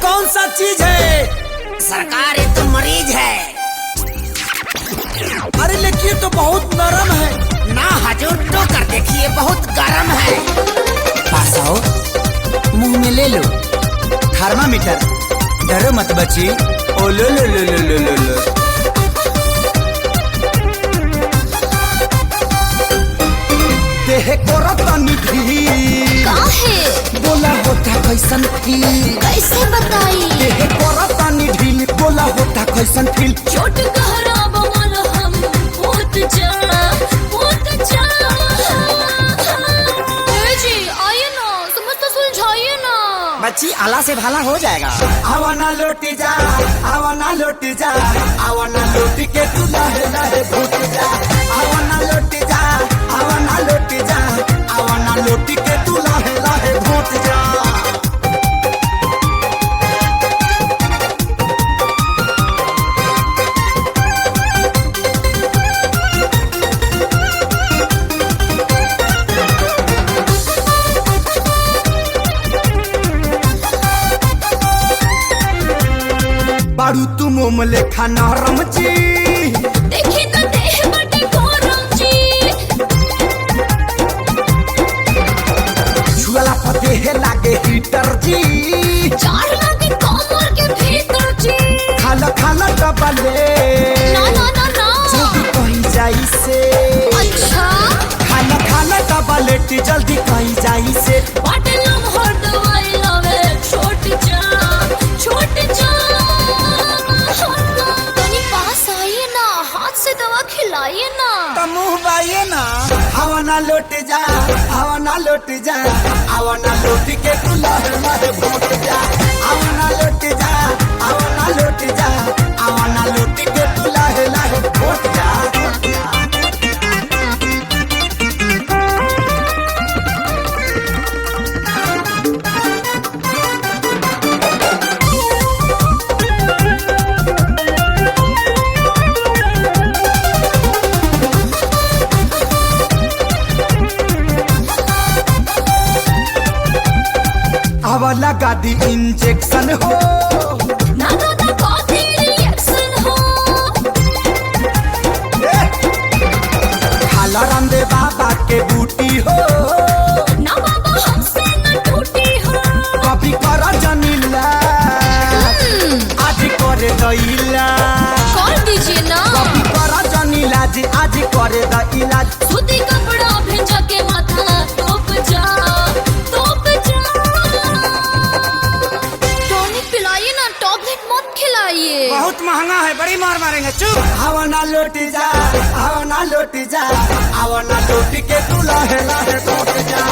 कौन सा चीज है? सरकार ये तो मरीज है। अरे लेकिन ये तो बहुत नरम है। ना हजूर, तो कर देखिए, बहुत गर्म है। पास आओ, मुंह में ले लो थर्मामीटर। डरो मत बची। ओ लो लो लो लो लो लो लो। देह को रतनी भी काहे बोला होता कैसन फील? कैसे बताई? देह को रतनी ढील बोला होता कैसन फील? चोट गहरा बमल हम होत जा ए जी आइए ना, समझ सुलझाइए ना। बच्ची आला से भाला हो जाएगा। आवाना लौटी जा, आवाना लौटी जा, आवाना लौटी के तू लहे लहे भूत जा। आवाना लौटी जा, आवाना लौटी जा, आवाना लौटी के तू लहे लहे भूत जा। बारू तू मोम लेखा नरम जी, देखी तो देह बटे गरम जी। छुअला पर देह लागे हीटर जी। चार लागे कमर के भीतर जी। खाला खाला डबले ना ना ना ना। जल्दी कहीं जाई से। अच्छा खाला खाला डबले जल्दी कहीं जाई से। बाटे लम्हर दवाई लावे छोट जा छोट जा। तनी पास आइए ना, हाथ से दवा खिलाइए ना। तो मुँह बाइये ना। हवा ना लौट जा, हवा ना लौट जा, हवा ना लौट के तू लहे लहे भूत जा। हवा ना लौट जा, हवा ना लौट जा, हवा ना लौट के तू लहे लहे भूत जा। हवा लगा दी इंजेक्शन हो। ना ना ना कॉफी रिएक्शन हो। खाला रामदेव बाबा के बूटी हो। ना बाबा हमसे न टूटी हो। कभी करा जनीला आज करे दैला। कर दीजिए ना। कभी करा जनीला जी आज करे द इलाज। सूती कपड़ा भेजा के माथा तोप जा तोप जा। टॉनिक पिलाइए ना, टॉबलेट मत खिलाइए। बहुत महंगा है, बड़ी मार मारेंगे। चुप। हवा ना लौटी जा, हवा ना लौटी जा, हवा ना लौटी के तू लहे लहे टूट जा।